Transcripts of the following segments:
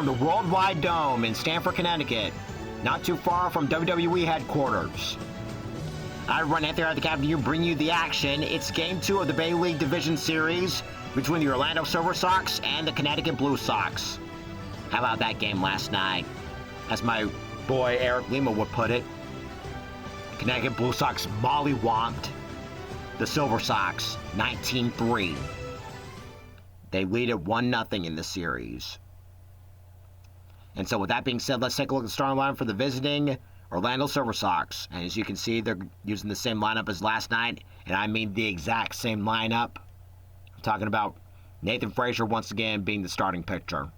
from the Worldwide Dome in Stamford, Connecticut, not too far from WWE headquarters. I run Anthony at the Captain here, bring you the action. It's Game 2 of the Bay League Division Series between the Orlando Silver Sox and the Connecticut Blue Sox. How about that game last night? As my boy Eric Lima would put it, the Connecticut Blue Sox mollywomped the Silver Sox 19-3. They lead it 1-0 in the series. And so with that being said, let's take a look at the starting line for the visiting Orlando Silver Sox. And as you can see, they're using the same lineup as last night, and I mean the exact same lineup. I'm talking about Nathan Frazier once again being the starting pitcher. A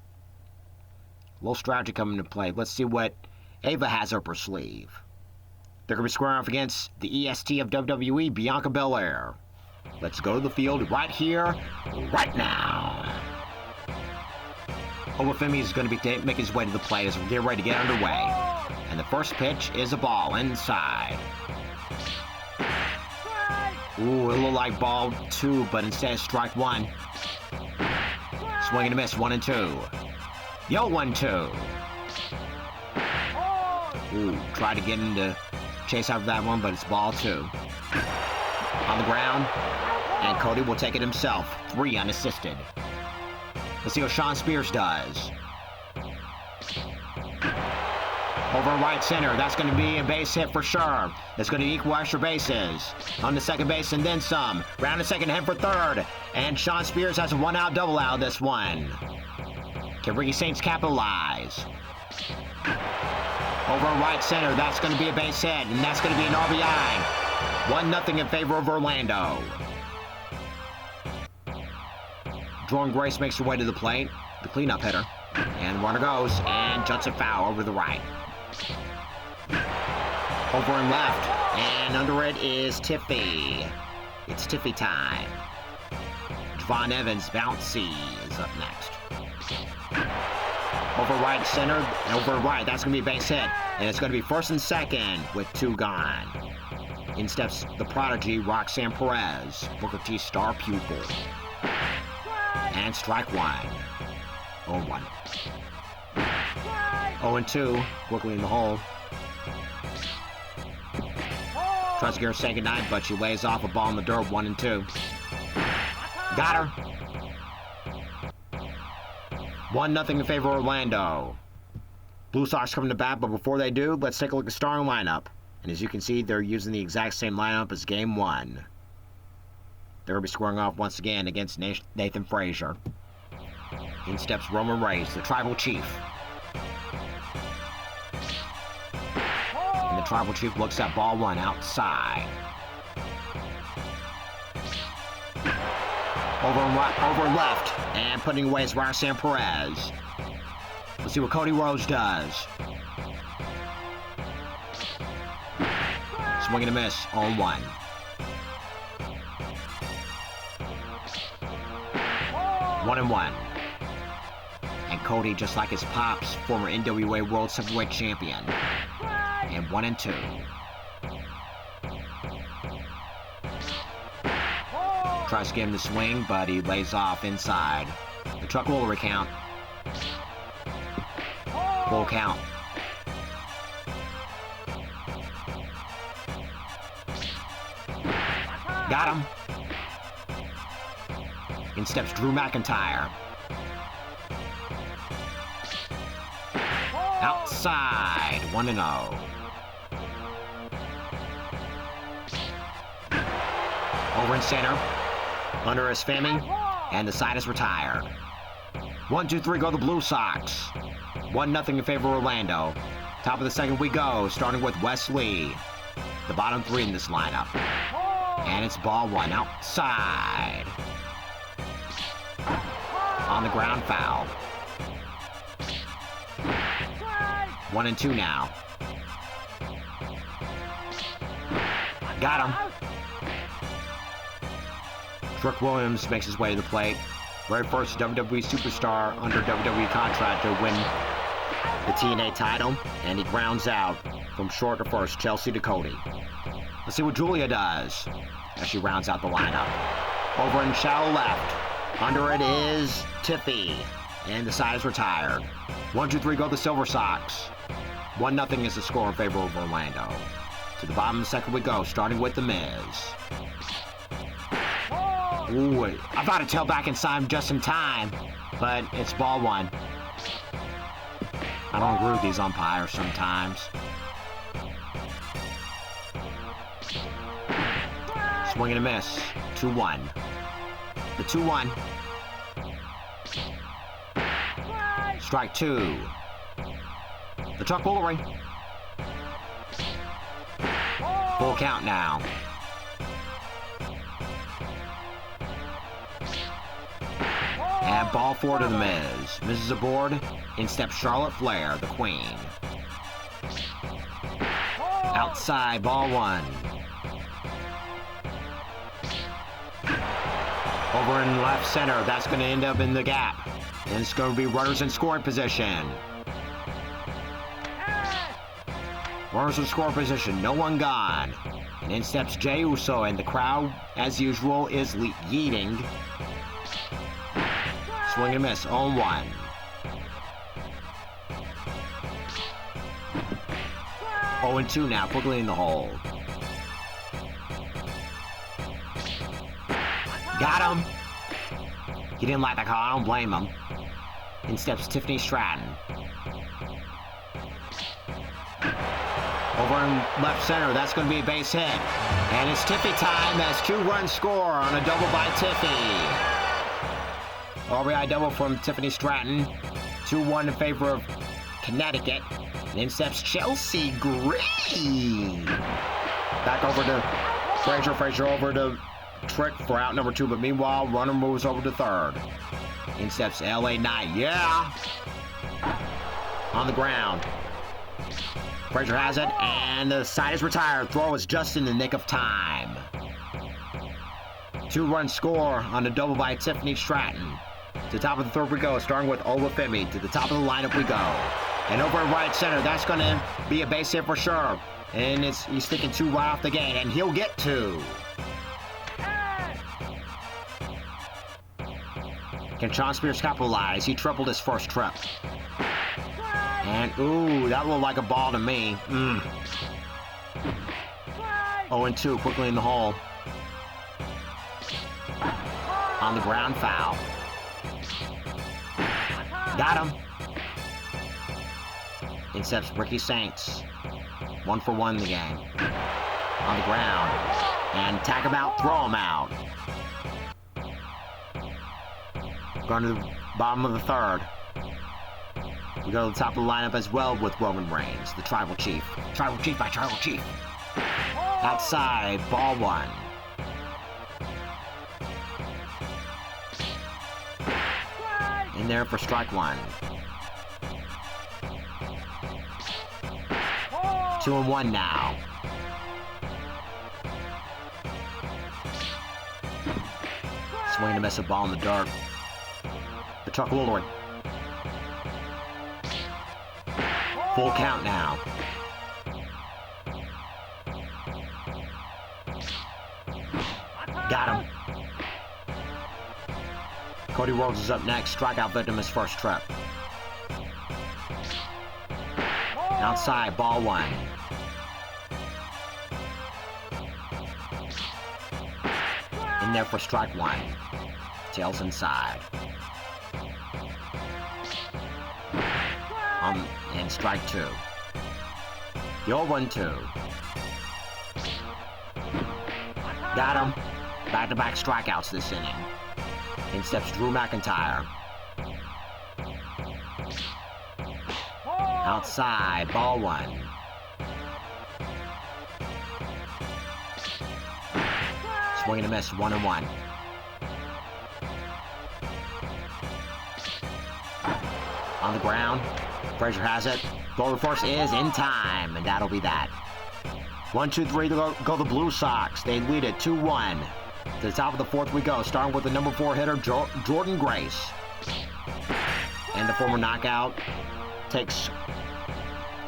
little strategy coming into play. Let's see what Ava has up her sleeve. They're going to be squaring off against the EST of WWE, Bianca Belair. Let's go to the field right here, right now. Olafemi is going to be making his way to the plate as we get ready to get underway. And the first pitch is a ball inside. Ooh, it looked like ball 2, but instead strike 1. Swing and a miss, 1-2. Yo, 1-2. Ooh, try to get him to chase after that one, but it's ball 2. On the ground, and Cody will take it himself. 3 unassisted. Let's see what Sean Spears does. Over in right center, that's going to be a base hit for sure. It's going to equal extra bases. On the second base and then some. Round to second, head for third. And Sean Spears has a 1-out double out this one. Can Ricky Saints capitalize? Over in right center, that's going to be a base hit, and that's going to be an RBI. 1-0 in favor of Orlando. Jordan Grace makes her way to the plate, the cleanup hitter. And the runner goes, and jumps it foul over the right. Over and left, and under it is Tiffy. It's Tiffy time. Javon Evans, Bouncy, is up next. Over right center, over right, that's going to be a base hit. And it's going to be first and second with 2 gone. In steps the prodigy, Roxanne Perez, Booker T's star pupil. And strike 1. 0-1. 0-2, quickly in the hole. Tries to get her say goodnight, but she lays off a ball in the dirt, 1-2. Got her. 1-0 in favor of Orlando. Blue Sox coming to bat, but before they do, let's take a look at the starting lineup. And as you can see, they're using the exact same lineup as Game 1. They're going to be squaring off once again against Nathan Frazier. In steps Roman Reigns, the Tribal Chief. And the Tribal Chief looks at ball 1 outside. Over left, and putting away is Roxanne Perez. Let's see what Cody Rhodes does. Swing and a miss, 0-1. 1-1. And Cody, just like his pops, former NWA World Heavyweight Champion. And 1-2. Tries to get him to swing, but he lays off inside. The truck will recount. Full count. Got him. In steps Drew McIntyre. Outside, 1-0. Over in center. Under is Femi, and the side is retired. 1-2-3 go the Blue Sox. 1-0 in favor of Orlando. Top of the second we go, starting with Wes Lee. The bottom 3 in this lineup. And it's ball 1 outside. On the ground, foul. 1-2 now. Got him. Trick Williams makes his way to the plate. Very first WWE superstar under WWE contract to win the TNA title. And he grounds out from short to first, Chelsea to Cody. Let's see what Julia does as she rounds out the lineup. Over in shallow left. Under it is Tiffy. And the side is retired. 1, 2, 3 go the Silver Sox. 1-0 is the score in favor of Orlando. To the bottom of the second we go, starting with the Miz. Ooh, I thought it tailed back inside just in time, but it's ball 1. I don't agree with these umpires sometimes. Swing and a miss. 2-1. The 2-1. Strike 2. The Chuck Woolery. Full count now. And ball 4 to the Miz. Miz is aboard. In steps Charlotte Flair, the Queen. Outside, ball 1. Over in left center, that's going to end up in the gap. And it's going to be runners in scoring position. Runners in scoring position, no one gone. And in steps Jey Uso, and the crowd, as usual, is yeeting. Swing and miss, 0-1. Oh, and 2 now, quickly in the hole. Got him! He didn't like the call, I don't blame him. In steps Tiffany Stratton. Over in left center, that's going to be a base hit. And it's Tiffy time as 2-run score on a double by Tiffy. RBI double from Tiffany Stratton. 2-1 in favor of Connecticut. And in steps Chelsea Green. Back over to Frazier. Frazier over to Trick for out number 2. But meanwhile, runner moves over to third. In steps LA Knight. Yeah! On the ground. Frazier has it, and the side is retired. Throw is just in the nick of time. 2-run score on a double by Tiffany Stratton. To the top of the third we go, starting with Olafemi. To the top of the lineup we go. And over in right center, that's going to be a base hit for sure. And he's thinking 2 right off the gate, and he'll get 2. Can Sean Spears capitalize? He tripled his first trip. And, ooh, that looked like a ball to me. 0-2, quickly in the hole. On the ground, foul. Got him. Incepts Ricky Saints. 1 for 1 in the game. On the ground. And tag him out, throw him out. Going to the bottom of the third. We go to the top of the lineup as well with Roman Reigns, the Tribal Chief. Tribal Chief by Tribal Chief. Outside, ball 1. In there for strike 1. 2-1 now. Swing to miss a ball in the dirt. The Chuck Woolery. Full count now. Got him. Cody Rhodes is up next. Strikeout victim his first trip. Outside, ball 1. In there for strike 1. Tails inside. And strike 2. The 0-1-2. Got him. Back-to-back strikeouts this inning. In steps Drew McIntyre. Outside, ball 1. Swing and a miss, 1-1. On the ground. Frazier has it. Throw to first is in time, and that'll be that. 1, 2, 3 to go the Blue Sox. They lead it 2-1. To the top of the fourth we go, starting with the number 4 hitter, Jordan Grace. And the former knockout takes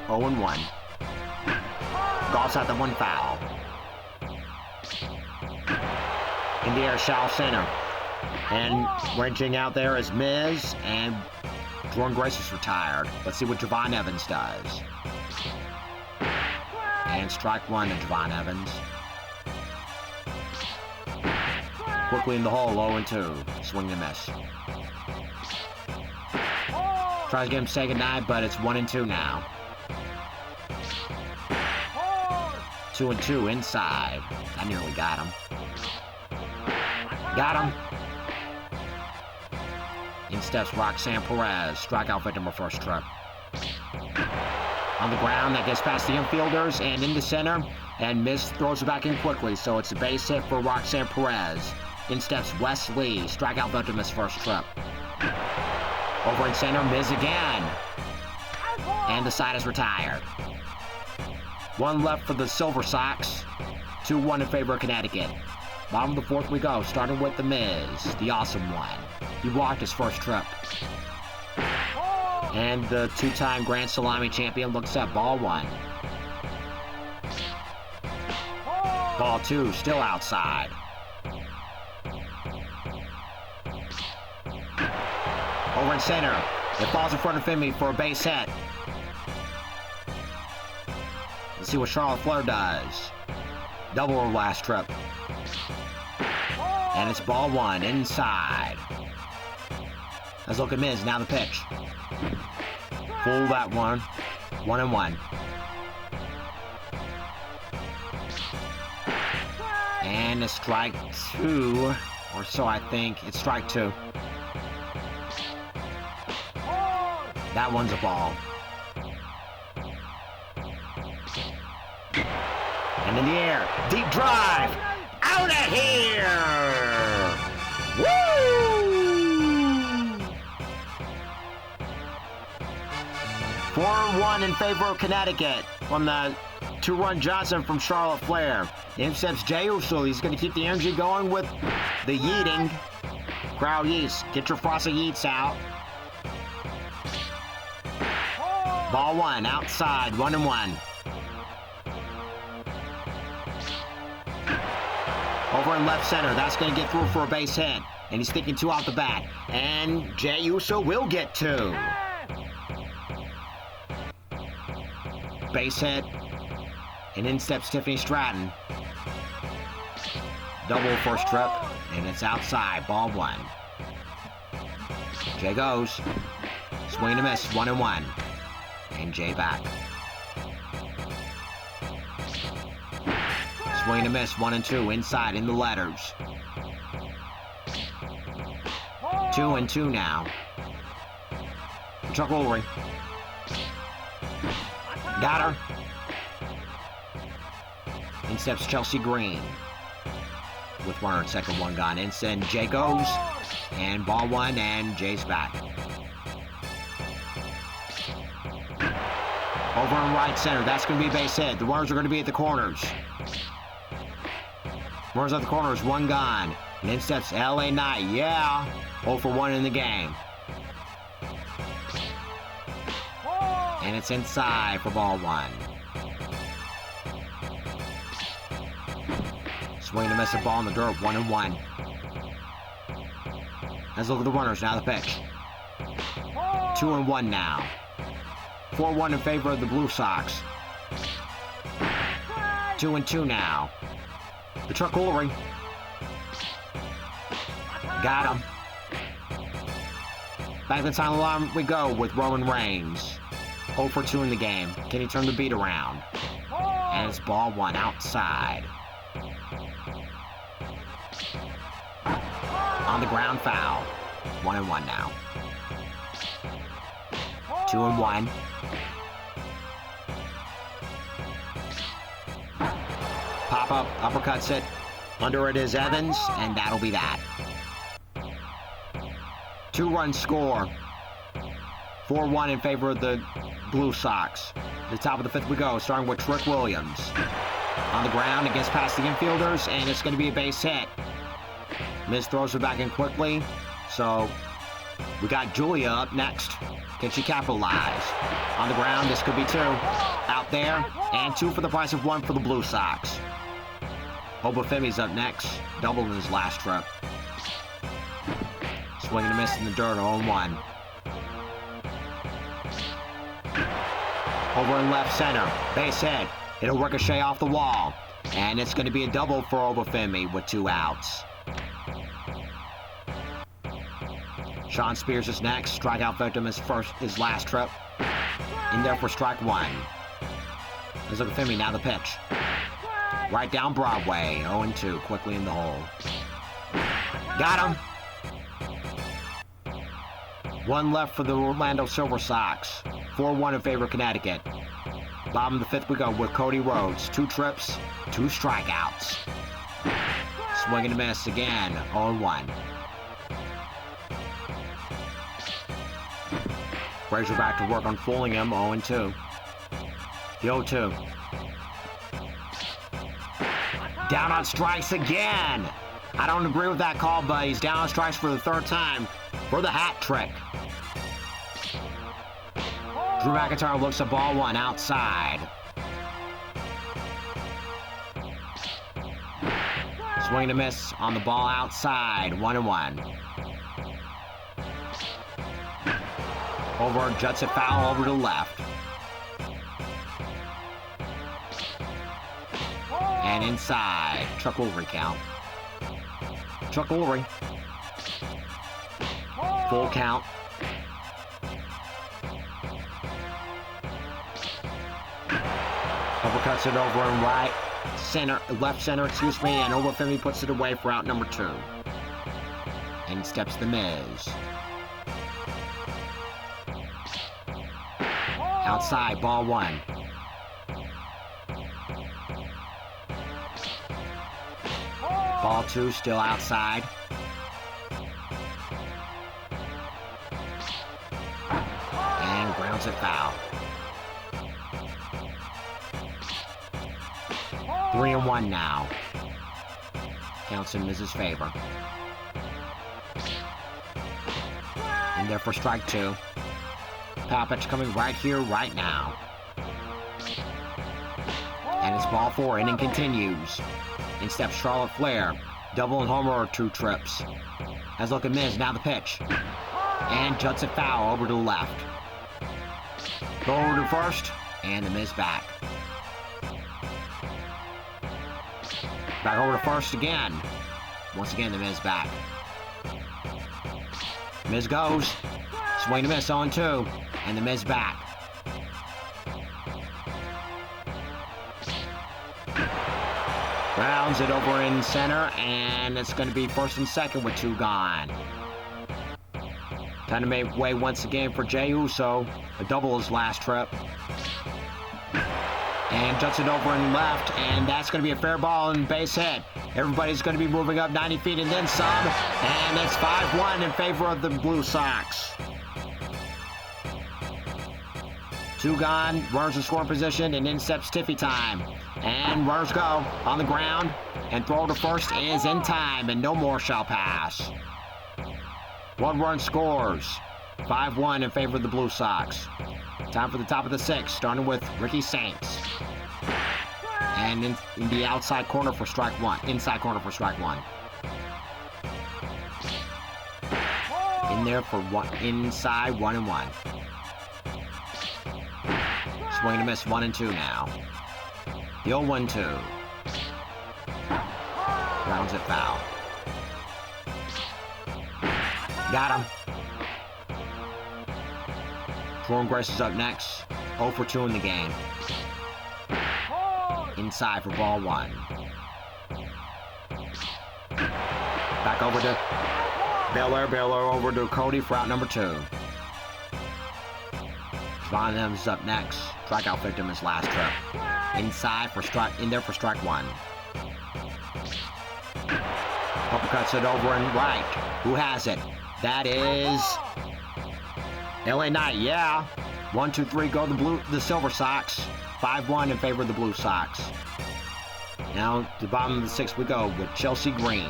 0-1. Golfs out the 1 foul. In the air, shallow center. And wrenching out there is Miz, and Jordan Grace is retired. Let's see what Javon Evans does. And strike one to Javon Evans. Quickly in the hole, 0-2. Swing and miss. Tries to get him to say goodnight, but it's 1-2 now. 2-2 inside. I nearly got him. Got him. In steps Roxanne Perez. Strikeout victim of first trip. On the ground, that gets past the infielders and into center. And Miz throws it back in quickly, so it's a base hit for Roxanne Perez. In steps Wes Lee. Strikeout victim his first trip. Over in center, Miz again. And the side is retired. One left for the Silver Sox. 2-1 in favor of Connecticut. Bottom of the fourth we go, starting with the Miz, the awesome one. He walked his first trip. And the two-time Grand Salami champion looks up, ball one. Ball two, still outside. Over in center, it falls in front of Femi for a base hit. Let's see what Charlotte Flair does. Double her last trip. And it's ball one, inside. Let's look at Miz, now the pitch. Full that one. 1-1. And a strike two, or so I think. It's strike two. That one's a ball. And in the air, deep drive, out of here! Woo! 4-1 in favor of Connecticut from the two-run Johnson from Charlotte Flair. In steps Jey Uso. He's going to keep the energy going with the yeeting. Crowd yeets. Get your frosty yeets out. Ball one, outside, 1-1. Over in left center, that's going to get through for a base hit. And he's thinking two off the bat. And Jey Uso will get two. Base hit. And in steps Tiffany Stratton. Double first trip. And it's outside, ball one. Jey goes. Swing and a miss, 1-1. And Jey back. Swing and a miss, 1-2, inside in the letters. 2-2 now. Chuck Ulrich. Got her. In steps Chelsea Green. With runner at second, one gone. In send Jey goes. And ball one, and Jey's back. Over in right center, that's going to be a base hit. The runners are going to be at the corners. Runners at the corners, one gone. And in steps LA Knight, yeah. 0-for-1 in the game. And it's inside for ball one. Swing to miss a ball in the dirt, 1-1. Let's look at the runners, now the pitch. 2-1 now. 4-1 in favor of the Blue Sox. 2-2 now. The Chuck Ulrich. Got him. Back to the time line we go with Roman Reigns. 0-for-2 in the game. Can he turn the beat around? And it's ball one outside. On the ground foul. 1-1 now. 2-1. Pop-up, uppercuts it. Under it is Evans, and that'll be that. 2-run score. 4-1 in favor of the Blue Sox. To the top of the fifth we go, starting with Trick Williams. On the ground, it gets past the infielders, and it's going to be a base hit. Miz throws it back in quickly, so we got Julia up next. Can she capitalize? On the ground, this could be two. Out there, and two for the price of one for the Blue Sox. Obafemi's up next, doubled in his last trip. Swing and a miss in the dirt, 0-1. Over in left center. Base hit. It'll ricochet off the wall. And it's going to be a double for Obafemi with 2 outs. Sean Spears is next. Strikeout victim his last trip. In there for strike 1. There's Obafemi, now the pitch. Right down Broadway. 0-2, quickly in the hole. Got him! 1 left for the Orlando Silver Sox. 4-1 in favor of Connecticut. Bottom of the 5th we go with Cody Rhodes. 2 trips, 2 strikeouts. Swing and a miss again. 0-1. Frazier back to work on fooling him. 0-2. The 0-2. Down on strikes again. I don't agree with that call, but he's down on strikes for the 3rd time for the hat trick. Drew McIntyre looks at ball 1 outside. Swing and a miss on the ball outside. 1-1. Over, juts it foul over to the left. And inside. Chuck Woolery count. Chuck Woolery. Full count. Uppercuts it over in left center, excuse me, and Obafemi puts it away for out number 2. In steps the Miz. Outside, ball 1. Ball 2, still outside. And grounds it foul. 3-1 now. Counts in Miz's favor. In there for strike 2. Power pitch coming right here, right now. And it's ball 4, inning continues. In steps Charlotte Flair. Double and homer or 2 trips. Has a look at Miz, now the pitch. And juts it foul over to the left. Go over to first, and the Miz back. Back over to first again. Once again, the Miz back. Miz goes. Swing and miss, 0-2. And the Miz back. Grounds it over in center, and it's going to be first and second with 2 gone. Time to make way once again for Jey Uso. A double his last trip. And juts it over in left, and that's going to be a fair ball and base hit. Everybody's going to be moving up 90 feet and then some. And it's 5-1 in favor of the Blue Sox. 2 gone, runners in scoring position, and in steps Tiffy time. And runners go on the ground, and throw to first is in time, and no more shall pass. 1 run scores. 5-1 in favor of the Blue Sox. Time for the top of the 6th, starting with Ricky Saints. And in the outside corner for strike 1. Inside corner for strike 1. In there for inside 1-1. Swing and a miss, 1-2 now. The 0-1-2. Rounds it foul. Got him. Jordan Grace is up next. 0 for 2 in the game. Inside for ball 1. Back over to Baylor over to Cody for out number 2. Von M's up next. Strikeout victim his last trip. Inside for in there for strike 1. Uppercuts it over and right. Who has it? That is LA Knight, yeah. 1, 2, 3 go the Silver Sox. 5-1 in favor of the Blue Sox. Now to the bottom of the 6th we go with Chelsea Green.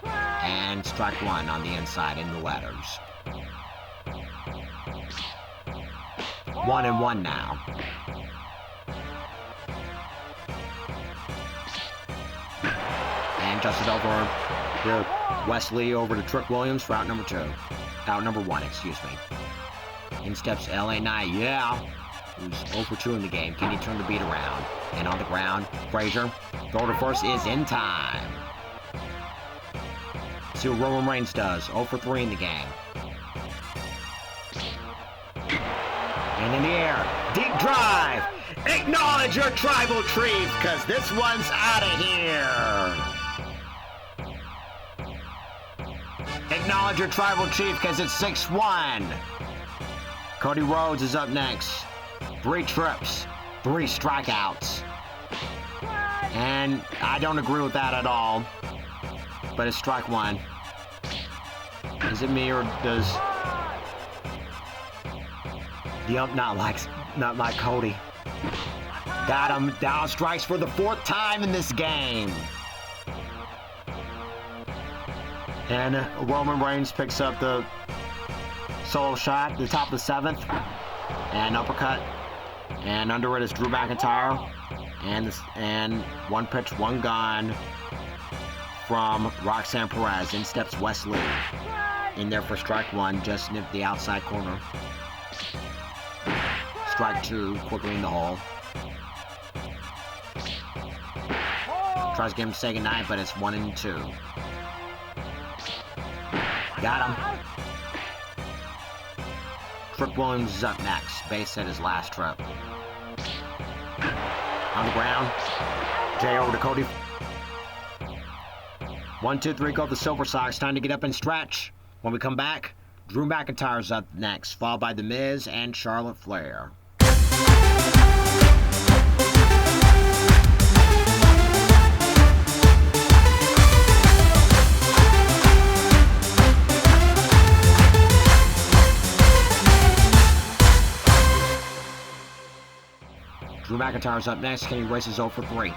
And strike 1 on the inside in the letters. 1-1 now. And just it over to Wesley over to Trick Williams for out number 2. Out number 1, excuse me. In steps LA Knight, yeah. who's 0 for 2 in the game. Can he turn the beat around? And on the ground, Frazier. Throw to first is in time. See what Roman Reigns does. 0 for 3 in the game. And in the air, deep drive. Acknowledge your tribal chief, because this one's out of here. Acknowledge your tribal chief, because it's 6-1. Cody Rhodes is up next. 3 trips, 3 strikeouts. And I don't agree with that at all. But it's strike 1. Is it me or does the ump not like Cody? Got him. Down strikes for the 4th time in this game. And Roman Reigns picks up the solo shot at the top of the 7th. And uppercut. And under it is Drew McIntyre. And 1 pitch, 1 gone from Roxanne Perez. In steps Wesley. In there for strike 1. Just nipped the outside corner. Strike 2, quickly in the hole. Tries to get him to say goodnight, but it's 1-2. Got him. Trick Williams is up next. Base hit his last trip. On the ground. Jay over to Cody. 1, 2, 3, go the Silver Sox. Time to get up and stretch. When we come back, Drew McIntyre's up next, followed by The Miz and Charlotte Flair. Drew McIntyre's up next. Can he race his 0 for 3?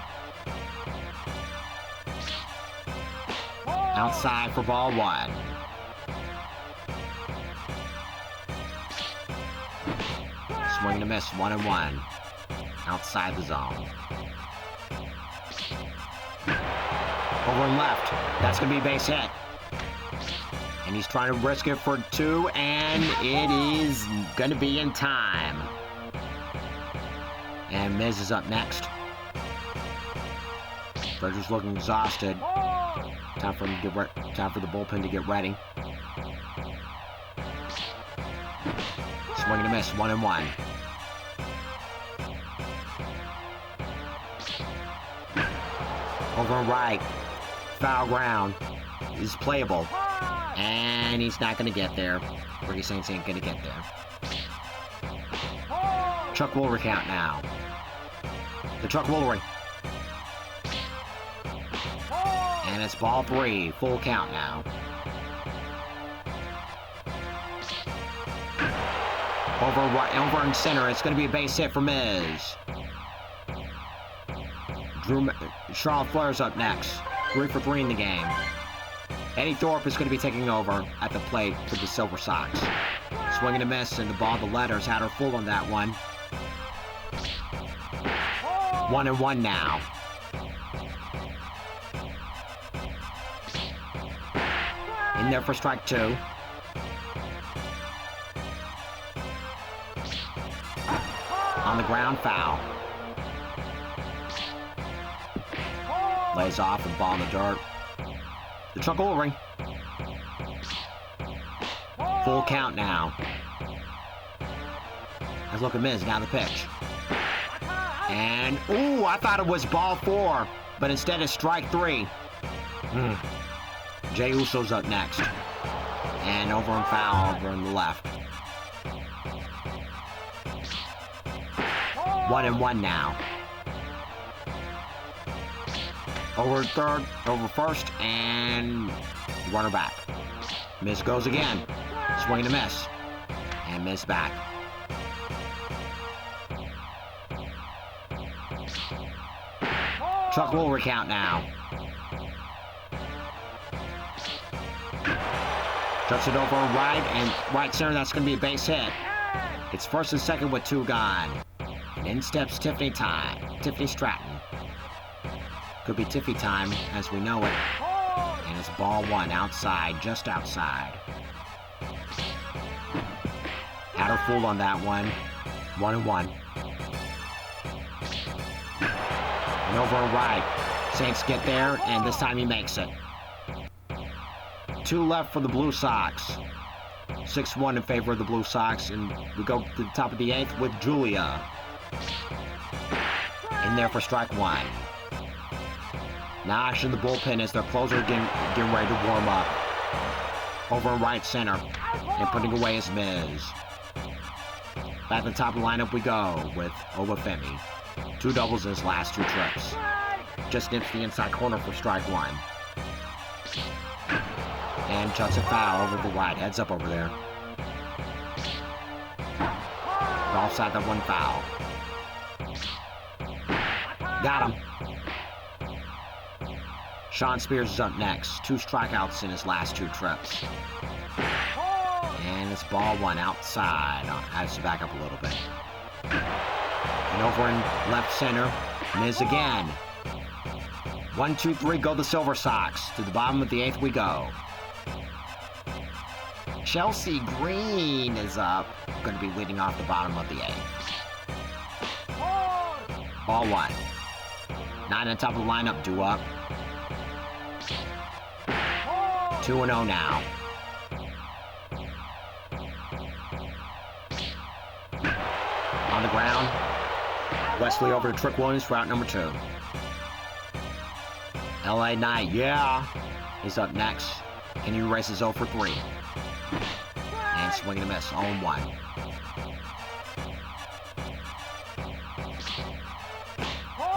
Outside for ball 1. Swing and a miss, 1-1. Outside the zone. Over and left. That's going to be a base hit. And he's trying to risk it for 2, and it is going to be in time. And Miz is up next. Frazier's looking exhausted. Time for the bullpen to get ready. Swing and a miss, 1-1. Over and right. Foul ground is playable. And he's not going to get there. Ricky Saints ain't going to get there. Chuck Woolery count now. The Chuck Woolery. And it's ball 3. Full count now. Over in center. It's going to be a base hit for Miz. Charlotte Flair's up next. 3 for 3 in the game. Eddie Thorpe is going to be taking over at the plate for the Silver Sox. Swing and a miss, and the ball, the letters, had her full on that one. 1-1 now. In there for strike 2. On the ground, foul. Lays off and ball in the dirt. The Chuck Woolery. Full count now. Let's look at Miz, now the pitch. And, ooh, I thought it was ball 4, but instead it's strike 3. Jey Uso's up next. And over and foul over on the left. 1-1 now. Over third, over first, and runner back. Miz goes again. Swing and a miss. And Miz back. Chuck Woolery count now. Chucks it over right and right center. That's going to be a base hit. It's first and second with 2 gone. And in steps Tiffany Stratton. Could be Tiffy time as we know it. And it's ball 1 outside, just outside. Had her fooled on that one. 1-1. And over and right. Saints get there, and this time he makes it. 2 left for the Blue Sox. 6-1 in favor of the Blue Sox, and we go to the top of the 8th with Julia. In there for strike 1. Nash in the bullpen as their closer getting ready to warm up. Over in right center, and putting away his Miz. Back at the top of the lineup we go with Obafemi. 2 doubles in his last 2 trips. Just nips the inside corner for strike 1. And chucks a foul over the right. Heads up over there. Offside that 1 foul. Got him. Sean Spears is up next. 2 strikeouts in his last 2 trips. And it's ball 1 outside. I have to back up a little bit. And over in left center, Miz again. 1, 2, 3, go the Silver Sox. To the bottom of the 8th we go. Chelsea Green is up. Going to be leading off the bottom of the 8th. Ball 1. 9 on top of the lineup, due up. 2-0 now. On the ground. Wesley over to Trick Williams for out number 2. LA Knight, yeah. He's up next. Can he erase his 0 for 3? And swing and a miss, 0-1.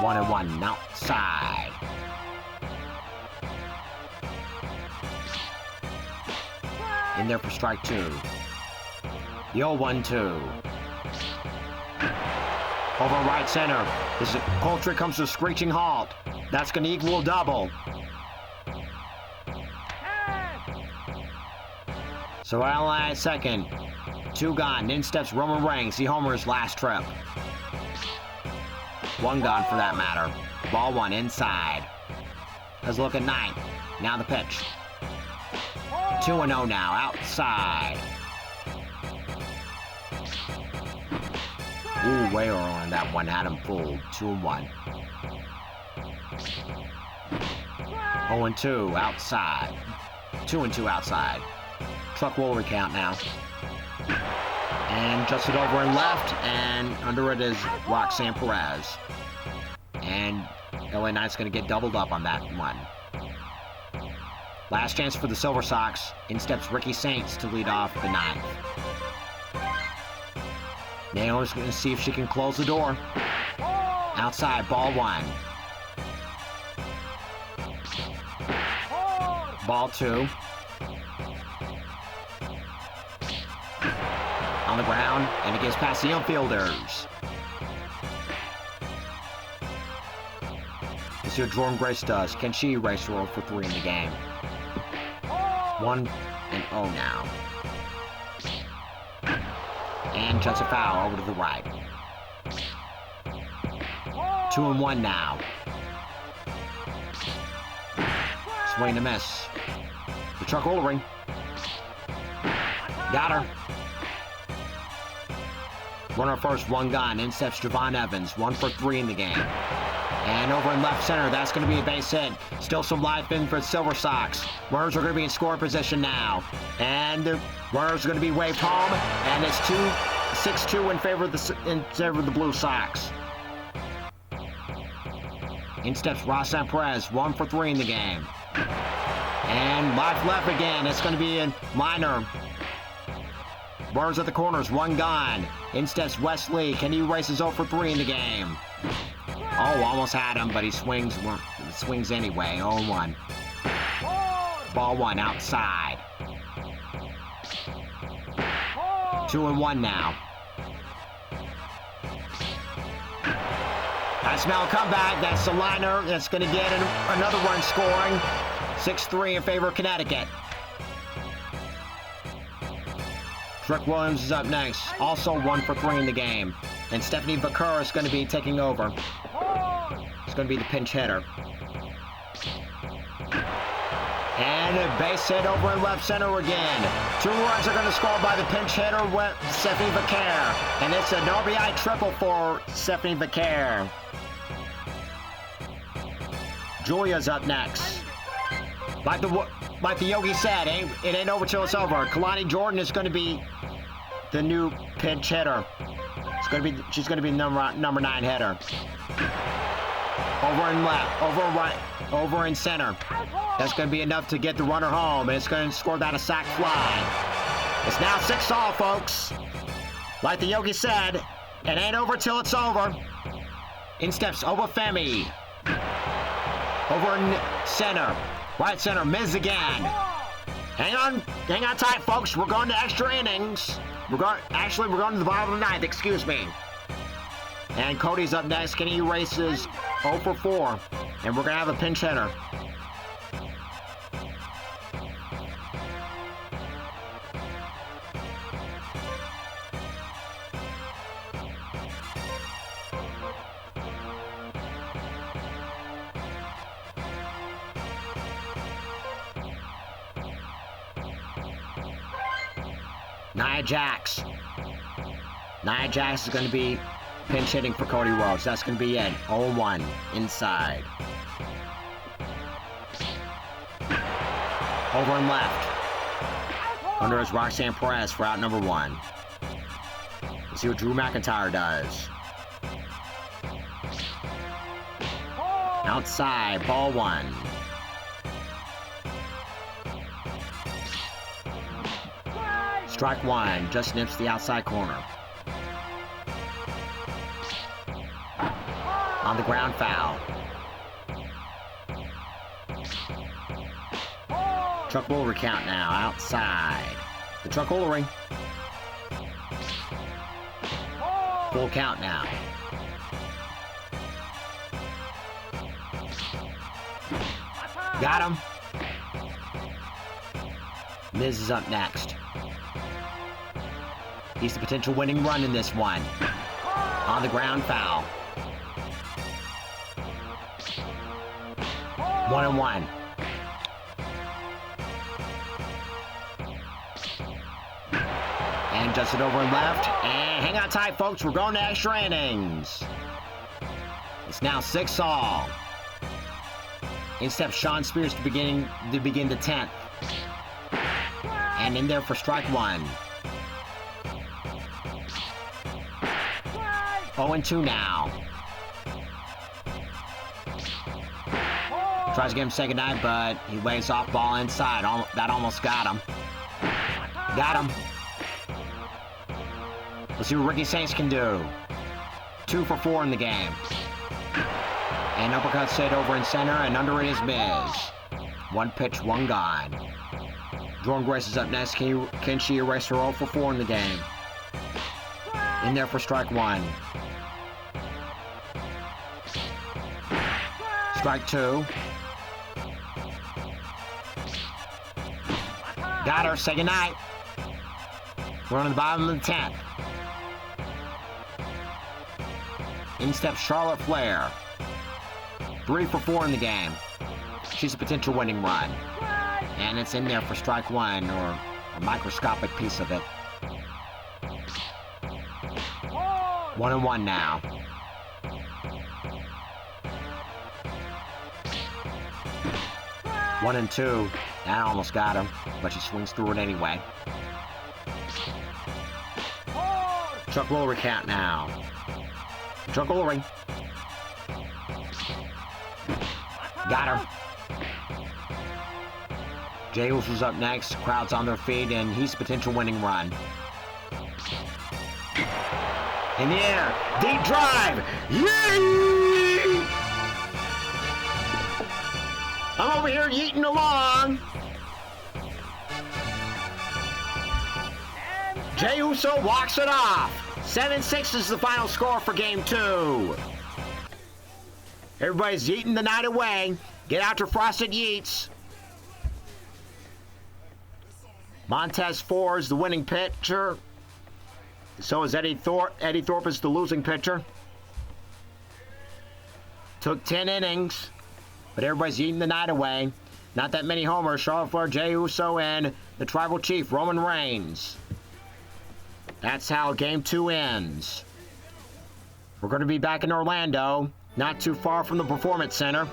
One and 1 outside. In there for strike 2. The 0-1-2. Over right center. This Poultry comes to a screeching halt. That's going to equal a double. So LA at second. 2 gone. In steps Roman Reigns. He homers last trip. 1 gone for that matter. Ball 1 inside. Let's look at 9. Now the pitch. 2-0 now. Outside. Ooh, way early on that one. Had him pulled. 2-1. 0-2 outside. 2-2 outside. Truck will recount now. And just it over and left, and under it is Roxanne Perez. And LA Knight's going to get doubled up on that one. Last chance for the Silver Sox. In steps Ricky Saints to lead off the 9th. Naomi's going to see if she can close the door. Outside, ball 1. Ball 2. On the ground, and it gets past the infielders. Let's see what Jordan Grace does. Can she erase her 0 for 3 in the game? 1-0 now. And just a foul over to the right. 2-1 now. Swing and a miss. The truck will ring. Got her. Runner first, 1 gone. In steps Javon Evans. 1 for 3 in the game. And over in left center, that's going to be a base hit. Still some life in for the Silver Sox. Runners are going to be in scoring position now. And the runners are going to be waved home. And it's 6-2 in favor of the Blue Sox. In steps Roxanne Perez. 1 for 3 in the game. And life left again. It's going to be a minor. Runners at the corners, 1 gone. In steps Wesley. Can he erase his 0 for 3 in the game? Oh, almost had him, but he swings anyway. 0-1. Ball 1 outside. 2-1 now. I smell a comeback. That's the liner. That's going to get another run scoring. 6-3 in favor of Connecticut. Trick Williams is up next. Also 1 for 3 in the game. And Stephanie Vaquer is going to be taking over. It's going to be the pinch hitter. And a base hit over in left center again. 2 runs are going to score by the pinch hitter, Stephanie Vaquer. And it's an RBI triple for Stephanie Vaquer. Julia's up next. Like the Yogi said, it ain't over till it's over. Kalani Jordan is going to be the new pinch hitter. She's going to be number 9 hitter. Over and left, over right, over in center. That's going to be enough to get the runner home, and it's going to score that a sac fly. It's now 6-all, folks. Like the Yogi said, it ain't over till it's over. In steps Obafemi. Over in center. Right center, Miz again. Hang on tight, folks. We're going to extra innings. We're going to the bottom of the 9th, excuse me. And Cody's up next. Kenny races 0 for 4. And we're going to have a pinch hitter. Nia Jax. Nia Jax is going to be pinch hitting for Cody Rhodes. That's going to be it. 0-1 inside. Over and left. Under is Roxanne Perez for out number 1. Let's see what Drew McIntyre does. Outside, ball 1. Strike 1, just nips the outside corner. On the ground, foul. Chuck-Woolery count now, outside. The Chuck-Woolery. Full count now. Got him. Miz is up next. He's the potential winning run in this one. On the ground, foul. 1-1. And just it over and left. And hang on tight, folks. We're going to extra innings. It's now 6-all. In steps Sean Spears to begin the 10th. And in there for strike 1. 0-2 now. Tries to get him to say goodnight, but he lays off ball inside. That almost got him. Got him. Let's see what Ricky Saints can do. 2 for 4 in the game. And uppercut stayed over in center, and under it is Miz. 1 pitch, 1 gone. Jordan Grace is up next. Can she erase her 0 for 4 in the game? In there for strike 1. Strike 2. Got her. Say goodnight. We're on the bottom of the 10th. In steps Charlotte Flair. 3 for 4 in the game. She's a potential winning run. And it's in there for strike 1, or a microscopic piece of it. 1-1 now. One and 2. That almost got him, but she swings through it anyway. Chuck-Woolery count now. Chuck-Woolery. Got her. Jey Uso's up next. Crowd's on their feet, and he's a potential winning run. In the air. Deep drive. Yay! I'm over here yeeting along. Jey Uso walks it off. 7-6 is the final score for Game 2. Everybody's yeeting the night away. Get out your frosted yeets. Montez Ford is the winning pitcher. So is Eddie Thorpe. Eddie Thorpe is the losing pitcher. Took 10 innings. But everybody's eating the night away. Not that many homers. Charlotte Flair, Jey Uso, and the Tribal Chief, Roman Reigns. That's how Game 2 ends. We're going to be back in Orlando, not too far from the Performance Center.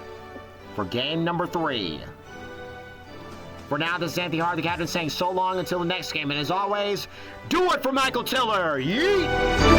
for game number 3. For now, this is Anthony Hart, the captain, saying so long until the next game. And as always, do it for Michael Tiller! Yeet!